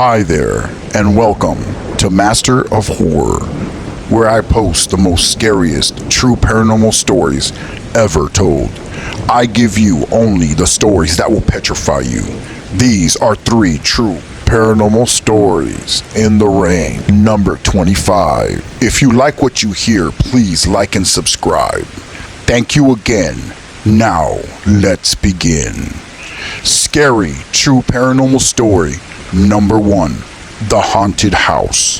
Hi there, and welcome to Master of Horror, where I post the most scariest true paranormal stories ever told. I give you only the stories that will petrify you. These are 3 true paranormal stories in the ring. Number 25. If you like what you hear, please like and subscribe. Thank you again. Now, let's begin. Scary true paranormal story number 1. The Haunted House.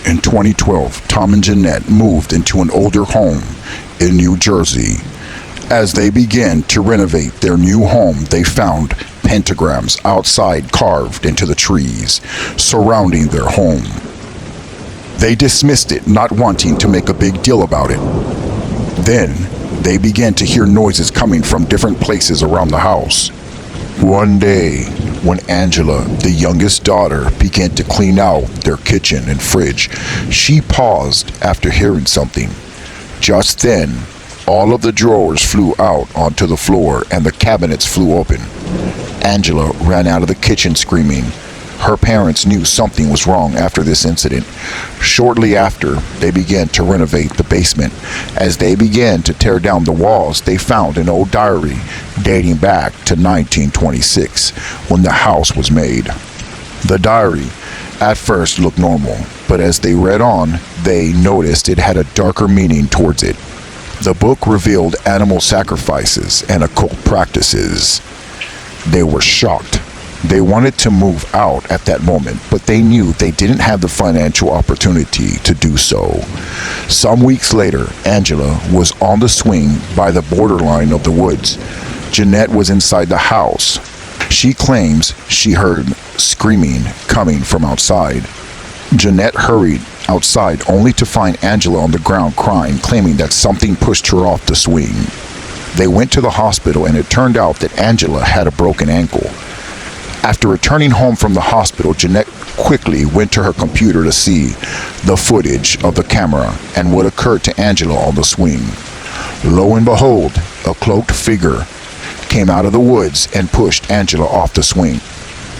In 2012, Tom and Jeanette moved into an older home in New Jersey. As they began to renovate their new home, they found pentagrams outside carved into the trees surrounding their home. They dismissed it, not wanting to make a big deal about it. Then, they began to hear noises coming from different places around the house. One day, when Angela, the youngest daughter, began to clean out their kitchen and fridge, she paused after hearing something. Just then, all of the drawers flew out onto the floor and the cabinets flew open. Angela ran out of the kitchen screaming. Her parents knew something was wrong after this incident. Shortly after, they began to renovate the basement. As they began to tear down the walls, they found an old diary dating back to 1926, when the house was made. The diary at first looked normal, but as they read on, they noticed it had a darker meaning towards it. The book revealed animal sacrifices and occult practices. They were shocked. They wanted to move out at that moment, but they knew they didn't have the financial opportunity to do so. Some weeks later, Angela was on the swing by the borderline of the woods. Jeanette was inside the house. She claims she heard screaming coming from outside. Jeanette hurried outside only to find Angela on the ground crying, claiming that something pushed her off the swing. They went to the hospital and it turned out that Angela had a broken ankle. After returning home from the hospital, Jeanette quickly went to her computer to see the footage of the camera and what occurred to Angela on the swing. Lo and behold, a cloaked figure came out of the woods and pushed Angela off the swing.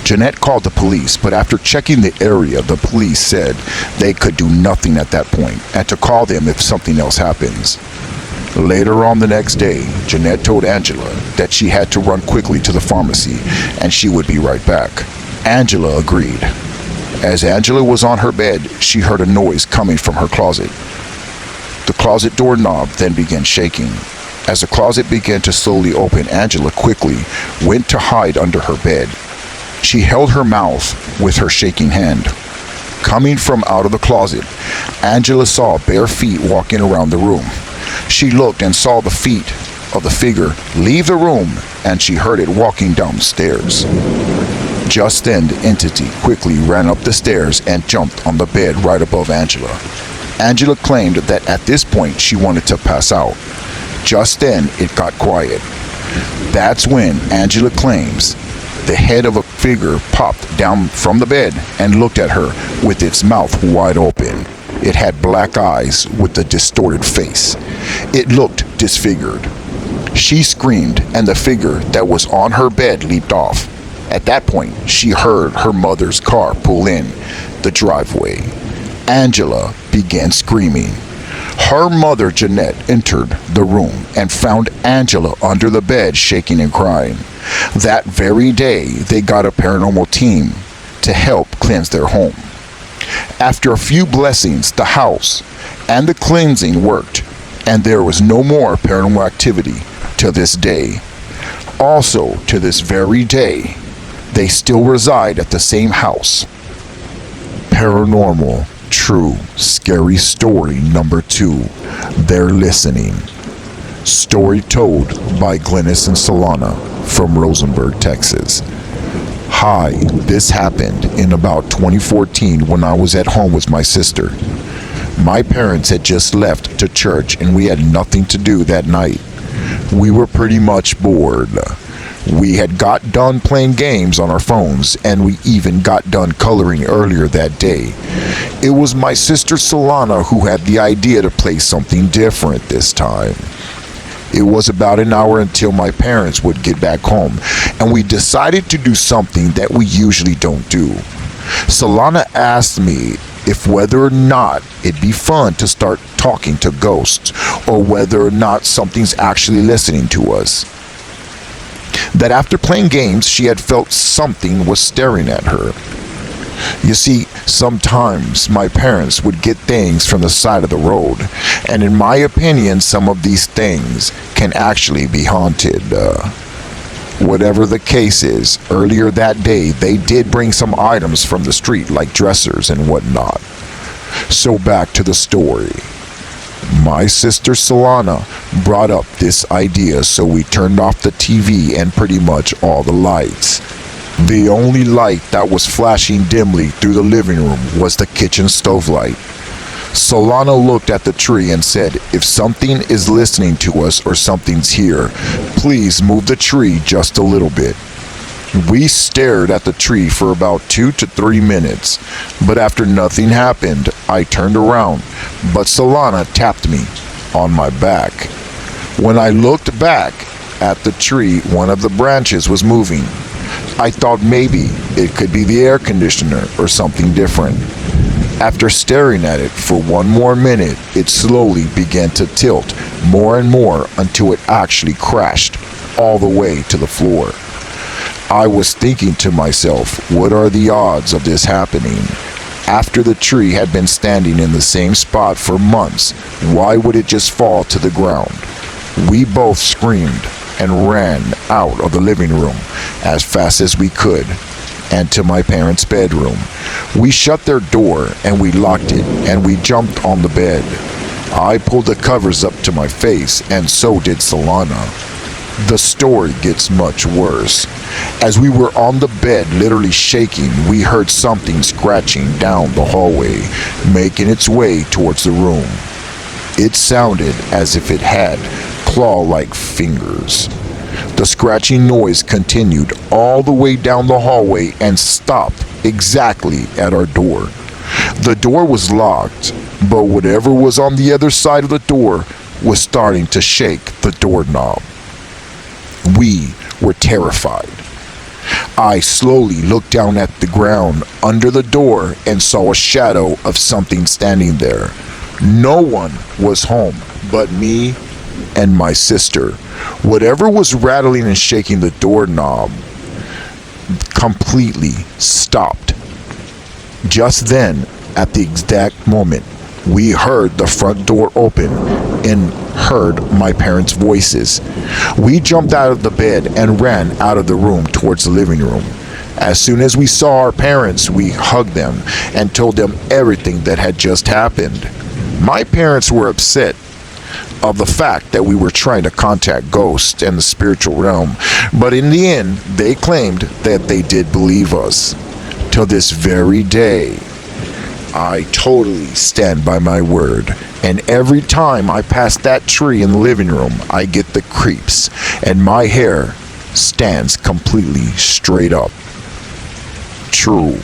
Jeanette called the police, but after checking the area, the police said they could do nothing at that point and to call them if something else happens. Later on the next day, Jeanette told Angela that she had to run quickly to the pharmacy and she would be right back. Angela agreed. As Angela was on her bed, she heard a noise coming from her closet. The closet doorknob then began shaking. As the closet began to slowly open, Angela quickly went to hide under her bed. She held her mouth with her shaking hand. Coming from out of the closet, Angela saw bare feet walking around the room. She looked and saw the feet of the figure leave the room, and she heard it walking down the stairs. Just then, the entity quickly ran up the stairs and jumped on the bed right above Angela. Angela claimed that at this point she wanted to pass out. Just then, it got quiet. That's when Angela claims the head of a figure popped down from the bed and looked at her with its mouth wide open. It had black eyes with a distorted face. It looked disfigured. She screamed, and the figure that was on her bed leaped off. At that point, she heard her mother's car pull in the driveway. Angela began screaming. Her mother, Jeanette, entered the room and found Angela under the bed shaking and crying. That very day, they got a paranormal team to help cleanse their home. After a few blessings, the house and the cleansing worked, and there was no more paranormal activity to this day. Also, to this very day, they still reside at the same house. Paranormal, true, scary story number 2. They're listening. Story told by Glennis and Solana from Rosenberg, Texas. Hi, this happened in about 2014 when I was at home with my sister. My parents had just left to church and we had nothing to do that night. We were pretty much bored. We had got done playing games on our phones and we even got done coloring earlier that day. It was my sister Solana who had the idea to play something different this time. It was about an hour until my parents would get back home, and we decided to do something that we usually don't do. Solana asked me if whether or not it'd be fun to start talking to ghosts, or whether or not something's actually listening to us. That after playing games, she had felt something was staring at her. You see, sometimes my parents would get things from the side of the road, and in my opinion, some of these things can actually be haunted. Whatever the case is, earlier that day, they did bring some items from the street, like dressers and whatnot. So back to the story. My sister Solana brought up this idea, so we turned off the TV and pretty much all the lights. The only light that was flashing dimly through the living room was the kitchen stove light. Solana looked at the tree and said, "If something is listening to us or something's here, please move the tree just a little bit." We stared at the tree for about 2 to 3 minutes, but after nothing happened, I turned around, but Solana tapped me on my back. When I looked back at the tree, one of the branches was moving. I thought maybe it could be the air conditioner or something different. After staring at it for one more minute, it slowly began to tilt more and more until it actually crashed all the way to the floor. I was thinking to myself, what are the odds of this happening? After the tree had been standing in the same spot for months, why would it just fall to the ground? We both screamed and ran out of the living room as fast as we could and to my parents' bedroom. We shut their door and we locked it, and we jumped on the bed. I pulled the covers up to my face, and so did Solana. The story gets much worse. As we were on the bed literally shaking, we heard something scratching down the hallway, making its way towards the room. It sounded as if it had claw-like fingers. The scratching noise continued all the way down the hallway and stopped exactly at our door. The door was locked, but whatever was on the other side of the door was starting to shake the doorknob. We were terrified. I slowly looked down at the ground under the door and saw a shadow of something standing there. No one was home but me and my sister. Whatever was rattling and shaking the doorknob completely stopped. Just then, at the exact moment, we heard the front door open and heard my parents' voices. We jumped out of the bed and ran out of the room towards the living room. As soon as we saw our parents, we hugged them and told them everything that had just happened. My parents were upset of the fact that we were trying to contact ghosts and the spiritual realm, but in the end, they claimed that they did believe us. Till this very day, I totally stand by my word, and every time I pass that tree in the living room, I get the creeps, and my hair stands completely straight up. True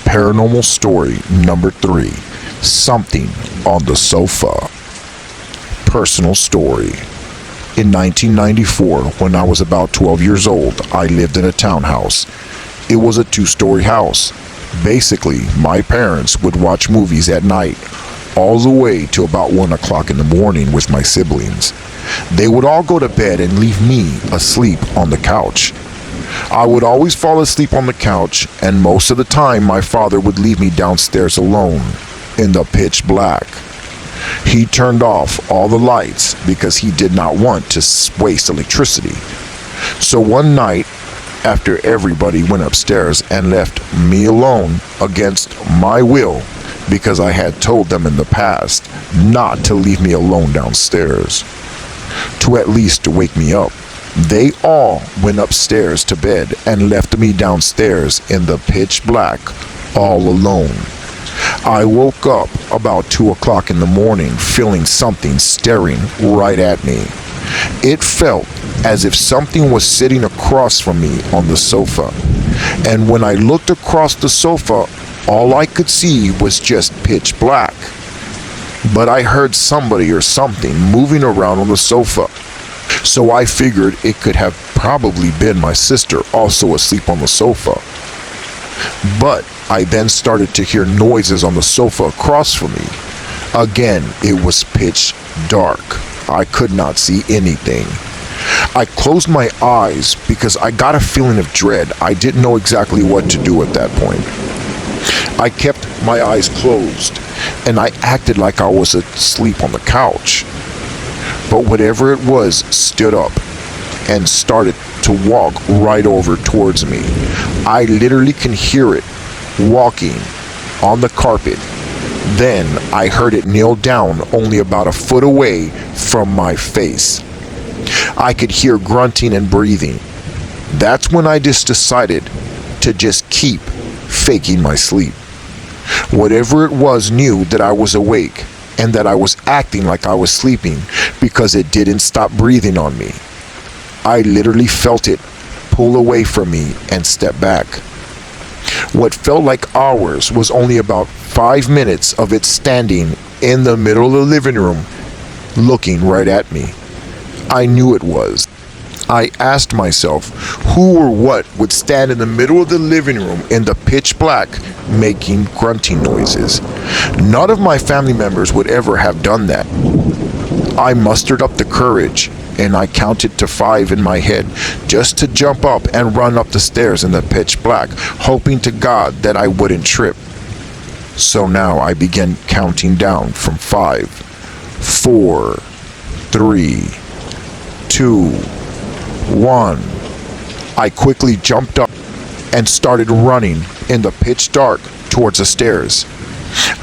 paranormal story number 3, something on the sofa. Personal story. In 1994, when I was about 12 years old, I lived in a townhouse. It was a 2-story house. Basically, my parents would watch movies at night, all the way to about 1 o'clock in the morning with my siblings. They would all go to bed and leave me asleep on the couch. I would always fall asleep on the couch, and most of the time my father would leave me downstairs alone in the pitch black. He turned off all the lights because he did not want to waste electricity. So one night, after everybody went upstairs and left me alone against my will, because I had told them in the past not to leave me alone downstairs, to at least wake me up, they all went upstairs to bed and left me downstairs in the pitch black, all alone. I woke up about 2 o'clock in the morning feeling something staring right at me. It felt as if something was sitting across from me on the sofa. And when I looked across the sofa, all I could see was just pitch black. But I heard somebody or something moving around on the sofa. So I figured it could have probably been my sister also asleep on the sofa. But I then started to hear noises on the sofa across from me. Again, it was pitch dark. I could not see anything. I closed my eyes because I got a feeling of dread. I didn't know exactly what to do at that point. I kept my eyes closed and I acted like I was asleep on the couch. But whatever it was stood up and started to walk right over towards me. I literally can hear it walking on the carpet. Then I heard it kneel down only about a foot away from my face. I could hear grunting and breathing. That's when I just decided to just keep faking my sleep. Whatever it was knew that I was awake and that I was acting like I was sleeping because it didn't stop breathing on me. I literally felt it pull away from me and step back. What felt like hours was only about 5 minutes of it standing in the middle of the living room, looking right at me. I knew it was. I asked myself, who or what would stand in the middle of the living room in the pitch black, making grunting noises? None of my family members would ever have done that. I mustered up the courage and I counted to 5 in my head just to jump up and run up the stairs in the pitch black, hoping to God that I wouldn't trip. So now I began counting down from 5, 4, 3, 2, 1. I quickly jumped up and started running in the pitch dark towards the stairs.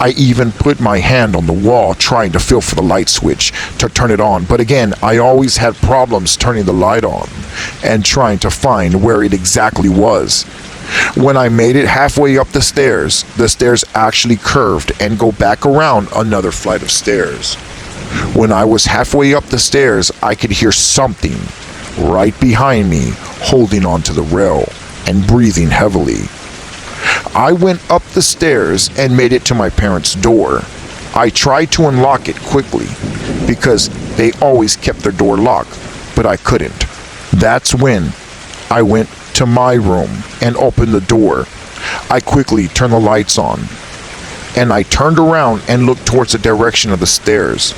I even put my hand on the wall trying to feel for the light switch to turn it on, but again, I always had problems turning the light on and trying to find where it exactly was. When I made it halfway up the stairs actually curved and go back around another flight of stairs. When I was halfway up the stairs, I could hear something right behind me holding onto the rail and breathing heavily. I went up the stairs and made it to my parents' door. I tried to unlock it quickly because they always kept their door locked, but I couldn't. That's when I went to my room and opened the door. I quickly turned the lights on and I turned around and looked towards the direction of the stairs.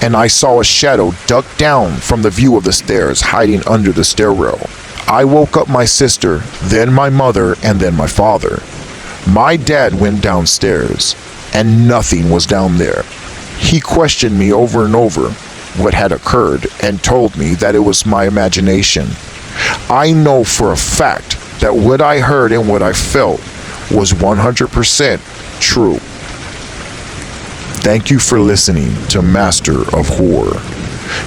And I saw a shadow duck down from the view of the stairs, hiding under the stairrail. I woke up my sister, then my mother, and then my father. My dad went downstairs, and nothing was down there. He questioned me over and over what had occurred and told me that it was my imagination. I know for a fact that what I heard and what I felt was 100% true. Thank you for listening to Master of Horror.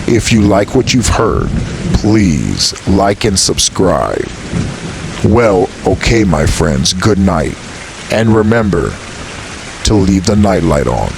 If you like what you've heard, please like and subscribe. Well, okay, my friends, good night. And remember to leave the nightlight on.